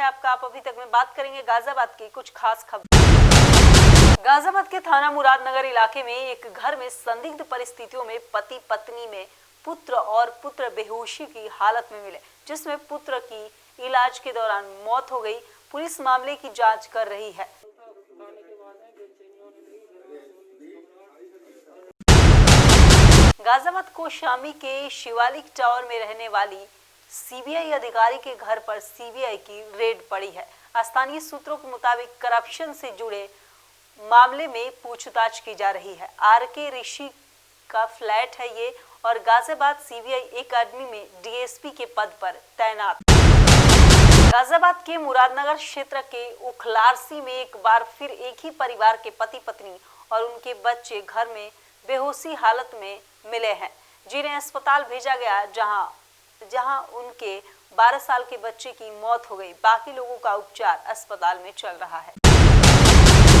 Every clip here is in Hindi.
है आपका। आप अभी तक में बात करेंगे गाजियाबाद की कुछ खास खबर। गाजियाबाद के थाना मुरादनगर इलाके में एक घर में संदिग्ध परिस्थितियों में पति पत्नी में पुत्र बेहोशी की हालत में मिले, जिसमें पुत्र की इलाज के दौरान मौत हो गई। पुलिस मामले की जांच कर रही है। गाजियाबाद कोशामी के शिवालिक टावर में रहने वाली सीबीआई अधिकारी के घर पर सीबीआई की रेड पड़ी है। स्थानीय सूत्रों के मुताबिक करप्शन से जुड़े मामले में पूछताछ की जा रही है। आरके ऋषि का फ्लैट है ये, और गाजियाबाद सीबीआई एकेडमी में डीएसपी के पद पर तैनात। गाजियाबाद के मुरादनगर क्षेत्र के उखलारसी में एक बार फिर एक ही परिवार के पति पत्नी और उनके बच्चे घर में बेहोशी हालत में मिले हैं, जिन्हें अस्पताल भेजा गया, जहां उनके 12 साल के बच्चे की मौत हो गई। बाकी लोगों का उपचार अस्पताल में चल रहा है।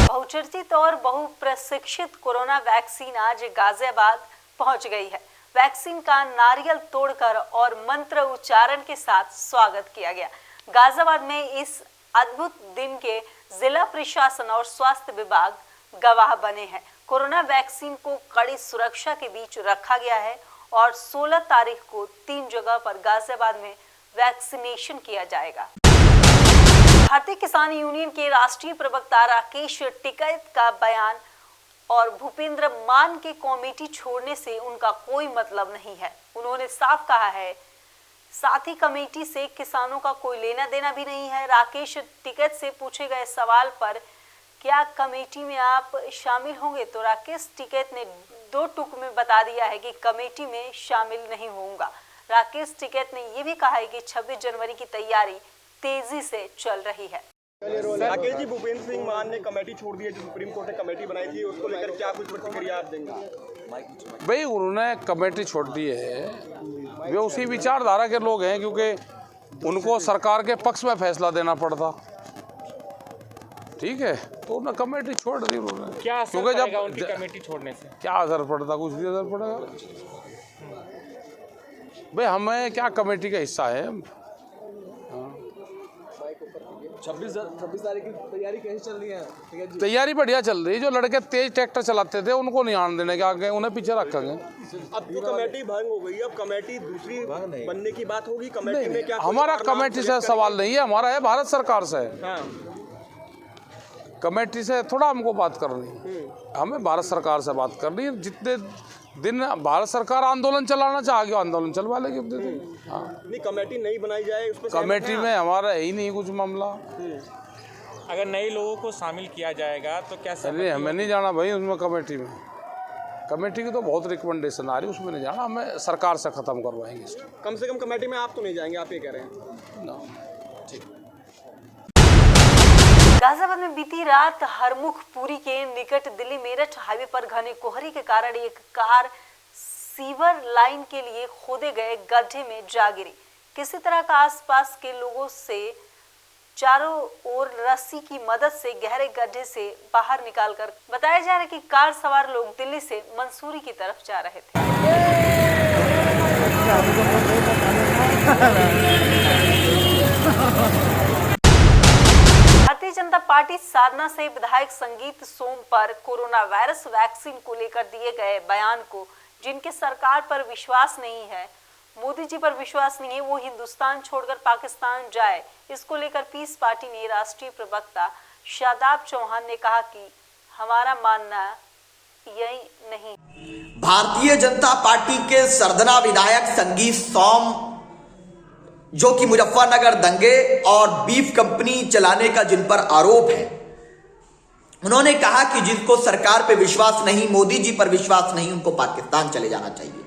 बहुचर्चित और बहुप्रशिक्षित कोरोना वैक्सीन आज गाजियाबाद पहुंच गई है। वैक्सीन का नारियल तोड़कर और मंत्र उच्चारण के साथ स्वागत किया गया। गाजियाबाद में इस अद्भुत दिन के जिला प्रशासन और स्वास्थ्य विभाग गवाह बने हैं। कोरोना वैक्सीन को कड़ी सुरक्षा के बीच रखा गया है और 16 तारीख को 3 जगह पर गाजियाबाद में वैक्सीनेशन किया जाएगा। भारतीय किसान यूनियन के राष्ट्रीय प्रवक्ता राकेश टिकैत का बयान और भूपेंद्र मान के कमेटी छोड़ने से उनका कोई मतलब नहीं है। उन्होंने साफ कहा है, साथ ही कमेटी से किसानों का कोई लेना देना भी नहीं है। राकेश टिकैत से पूछे गए सवाल पर क्या कमेटी में आप शामिल होंगे, तो राकेश टिकैत ने 2 टूक में बता दिया है कि कमेटी में शामिल नहीं होऊंगा। राकेश टिकैत ने यह भी कहा है कि 26 जनवरी की तैयारी तेजी से चल रही है। राकेश जी, भूपेंद्र सिंह मान ने कमेटी छोड़ दी है, जो सुप्रीम कोर्ट ने कमेटी बनाई थी, उसको लेकर क्या कुछ प्रतिक्रिया आप देंगे? भाई उन्होंने कमेटी छोड़ दी है, वे उसी विचारधारा के लोग हैं, क्योंकि उनको सरकार के पक्ष में फैसला देना पड़ता। ठीक है, तो उन्होंने कमेटी छोड़ दी उन्होंने। क्या असर पड़ेगा उनकी कमेटी छोड़ने से? क्या असर पड़ता? कुछ भी असर पड़ेगा भाई, हमें क्या कमेटी का हिस्सा है। 26 तारीख की तैयारी कैसी चल रही है? तैयारी बढ़िया चल रही है। जो लड़के तेज ट्रैक्टर चलाते थे उनको नहीं आने देने के, आगे उन्हें पीछे रखेंगे। अब तो कमेटी भंग हो गई, अब कमेटी दूसरी बनने की बात होगी। कमेटी में क्या हमारा कमेटी से सवाल नहीं है, हमारा है भारत सरकार से। कमेटी से थोड़ा हमको बात करनी है, हमें भारत सरकार से बात करनी है। जितने दिन भारत सरकार आंदोलन चलाना चाहेगी, आंदोलन चलवा लेगी। हाँ, नहीं कमेटी नहीं बनाई जाए उस पर कमेटी में हमारा है ही नहीं कुछ मामला। अगर नए लोगों को शामिल किया जाएगा तो क्या? अरे हमें नहीं जाना भाई उसमें। कमेटी की तो बहुत रिकमेंडेशन आ रही है, उसमें नहीं जाना। हमें सरकार से ख़त्म करवाएंगे इसको। कम से कम कमेटी में आप तो नहीं जाएंगे, आप ये कह रहे हैं ना? ठीक। गाजियाबाद में बीती रात हरमुखपुरी के निकट दिल्ली मेरठ हाईवे पर घने कोहरे के कारण एक कार सीवर लाइन के लिए खोदे गए गड्ढे में जा गिरी। किसी तरह का आसपास के लोगों से चारों ओर रस्सी की मदद से गहरे गड्ढे से बाहर निकालकर बताया जा रहा है कि कार सवार लोग दिल्ली से मंसूरी की तरफ जा रहे थे। भारतीय जनता पार्टी साधना से विधायक संगीत सोम पर कोरोना वायरस वैक्सीन को लेकर दिए गए बयान को, जिनके सरकार पर विश्वास नहीं है, मोदी जी पर विश्वास नहीं है, वो हिंदुस्तान छोड़कर पाकिस्तान जाए। इसको लेकर पीस पार्टी ने राष्ट्रीय प्रवक्ता शादाब चौहान ने कहा कि हमारा मानना यही नहीं। भारतीय जनता पार्टी के सरदना विधायक संगीत सोम, जो कि मुजफ्फरनगर दंगे और बीफ कंपनी चलाने का जिन पर आरोप है, उन्होंने कहा कि जिनको सरकार पे विश्वास नहीं, मोदी जी पर विश्वास नहीं, उनको पाकिस्तान चले जाना चाहिए।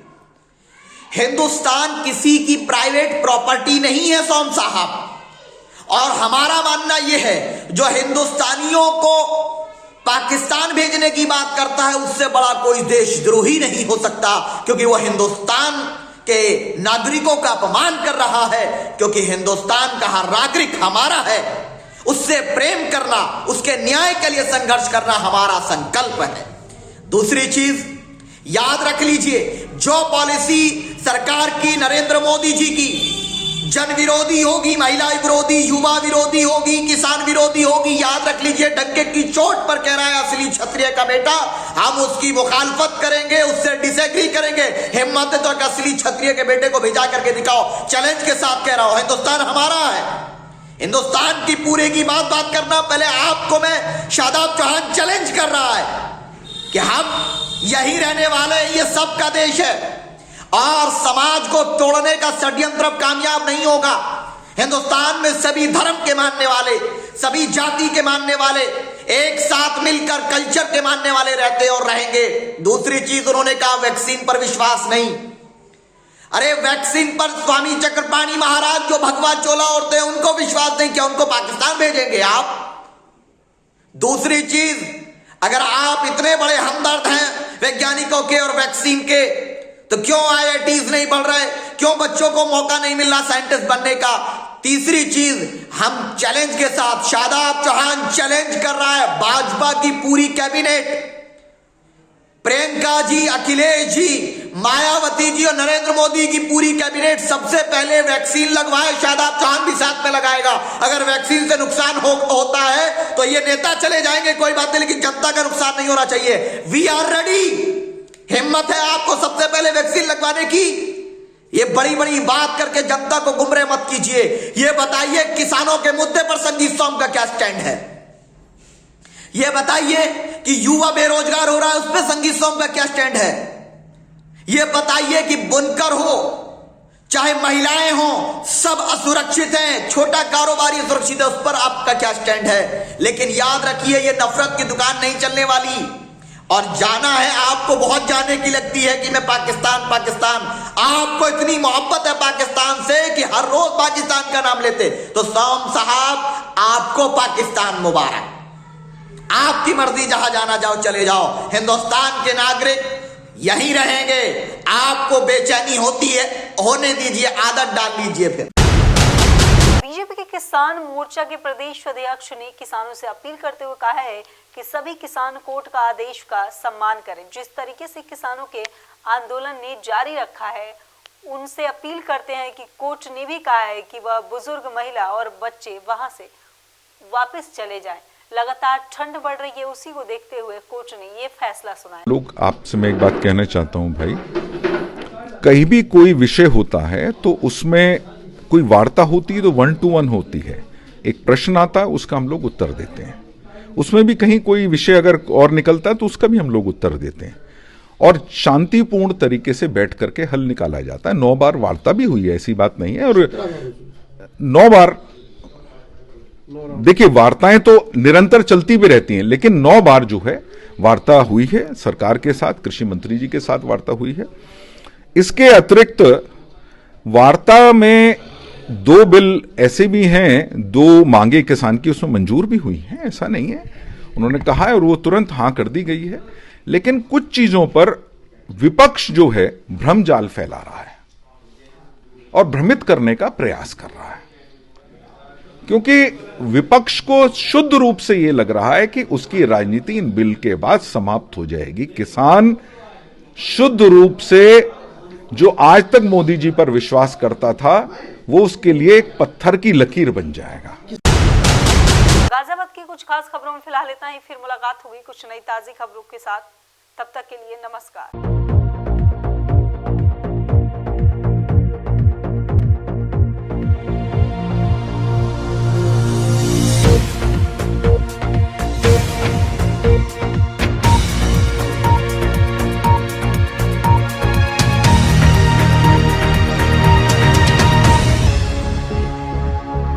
हिंदुस्तान किसी की प्राइवेट प्रॉपर्टी नहीं है सोम साहब, और हमारा मानना यह है जो हिंदुस्तानियों को पाकिस्तान भेजने की बात करता है, उससे बड़ा कोई देशद्रोही नहीं हो सकता, क्योंकि वह हिंदुस्तान के नागरिकों का अपमान कर रहा है। क्योंकि हिंदुस्तान का हर नागरिक हमारा है, उससे प्रेम करना, उसके न्याय के लिए संघर्ष करना हमारा संकल्प है। दूसरी चीज याद रख लीजिए, जो पॉलिसी सरकार की, नरेंद्र मोदी जी की, जन विरोधी होगी, महिला विरोधी, युवा विरोधी होगी, किसान विरोधी होगी। याद रख लीजिए, डंके की चोट पर कह रहा है असली क्षत्रिय का बेटा, हम उसकी मुखालफत करेंगे, उससे डिसएग्री करेंगे। हिम्मत है तो एक असली क्षत्रिय के बेटे को भेजा करके दिखाओ। चैलेंज के साथ कह रहा हूं, हिंदुस्तान हमारा है। हिंदुस्तान की पूरे की बात करना, पहले आपको मैं शादाब चौहान चैलेंज कर रहा है कि हम यही रहने वाले, ये सबका देश है और समाज को तोड़ने का षड्यंत्र कामयाब नहीं होगा। हिंदुस्तान में सभी धर्म के मानने वाले, सभी जाति के मानने वाले एक साथ मिलकर कल्चर के मानने वाले रहते और रहेंगे। दूसरी चीज उन्होंने कहा, वैक्सीन पर विश्वास नहीं। अरे वैक्सीन पर स्वामी चक्रपाणी महाराज जो भगवा चोला ओढ़ते हैं उनको विश्वास नहीं, क्या उनको पाकिस्तान भेजेंगे आप? दूसरी चीज, अगर आप इतने बड़े हमदर्द हैं वैज्ञानिकों के और वैक्सीन के, तो क्यों IITs नहीं बढ़ रहे? क्यों बच्चों को मौका नहीं मिल रहा साइंटिस्ट बनने का? तीसरी चीज, हम चैलेंज के साथ, शादाब चौहान चैलेंज कर रहा है भाजपा की पूरी कैबिनेट, प्रियंका जी, अखिलेश जी, मायावती जी और नरेंद्र मोदी की पूरी कैबिनेट सबसे पहले वैक्सीन लगवाए। शादाब चौहान भी साथ में लगाएगा। अगर वैक्सीन से नुकसान होता है तो ये नेता चले जाएंगे, कोई बात नहीं, लेकिन जनता का नुकसान नहीं होना चाहिए। We are ready. हिम्मत है आपको सबसे पहले वैक्सीन लगवाने की? ये बड़ी बड़ी बात करके जनता को गुमराह मत कीजिए। ये बताइए किसानों के मुद्दे पर संजीव सोम का क्या स्टैंड है? ये बताइए कि युवा बेरोजगार हो रहा है, उस पर संजीव सोम का क्या स्टैंड है? ये बताइए कि बुनकर हो चाहे महिलाएं हो, सब असुरक्षित हैं, छोटा कारोबारी सुरक्षित है, उस पर आपका क्या स्टैंड है? लेकिन याद रखिए, ये नफरत की दुकान नहीं चलने वाली। और जाना है आपको, बहुत जाने की लगती है कि मैं पाकिस्तान पाकिस्तान, आपको इतनी मोहब्बत है पाकिस्तान से कि हर रोज पाकिस्तान का नाम लेते। तो सोम साहब, आपको पाकिस्तान मुबारक, आपकी मर्जी, जहां जाना जाओ चले जाओ। हिंदुस्तान के नागरिक यहीं रहेंगे। आपको बेचैनी होती है, होने दीजिए, आदत डाल लीजिए। फिर बीजेपी के किसान मोर्चा के प्रदेश अध्यक्ष ने किसानों से अपील करते हुए कहा है कि सभी किसान कोर्ट का आदेश का सम्मान करें। जिस तरीके से किसानों के आंदोलन ने जारी रखा है, उनसे अपील करते हैं कि कोर्ट ने भी कहा है कि वह बुजुर्ग, महिला और बच्चे वहां से वापस चले जाएं। लगातार ठंड बढ़ रही है, उसी को देखते हुए कोर्ट ने ये फैसला सुनाया। लोग, आपसे मैं एक बात कहना चाहता हूं भाई, कहीं भी कोई विषय होता है तो उसमें कोई वार्ता होती है तो 1 to 1 होती है। एक प्रश्न आता है, उसका हम लोग उत्तर देते हैं। उसमें भी कहीं कोई विषय अगर और निकलता है तो उसका भी हम लोग उत्तर देते हैं और शांतिपूर्ण तरीके से बैठ करके हल निकाला जाता है। 9 बार वार्ता भी हुई है, ऐसी बात नहीं है। और 9 बार, देखिए वार्ताएं तो निरंतर चलती भी रहती हैं, लेकिन 9 बार जो है वार्ता हुई है सरकार के साथ, कृषि मंत्री जी के साथ वार्ता हुई है। इसके अतिरिक्त वार्ता में 2 बिल ऐसे भी हैं, 2 मांगे किसान की उसमें मंजूर भी हुई हैं, ऐसा नहीं है। उन्होंने कहा है और वो तुरंत हाँ कर दी गई है। लेकिन कुछ चीजों पर विपक्ष जो है भ्रम जाल फैला रहा है और भ्रमित करने का प्रयास कर रहा है, क्योंकि विपक्ष को शुद्ध रूप से यह लग रहा है कि उसकी राजनीति इन बिल के बाद समाप्त हो जाएगी। किसान शुद्ध रूप से जो आज तक मोदी जी पर विश्वास करता था, वो उसके लिए एक पत्थर की लकीर बन जाएगा। गाजियाबाद की कुछ खास खबरों में फिलहाल इतना ही। फिर मुलाकात होगी कुछ नई ताजी खबरों के साथ। तब तक के लिए नमस्कार।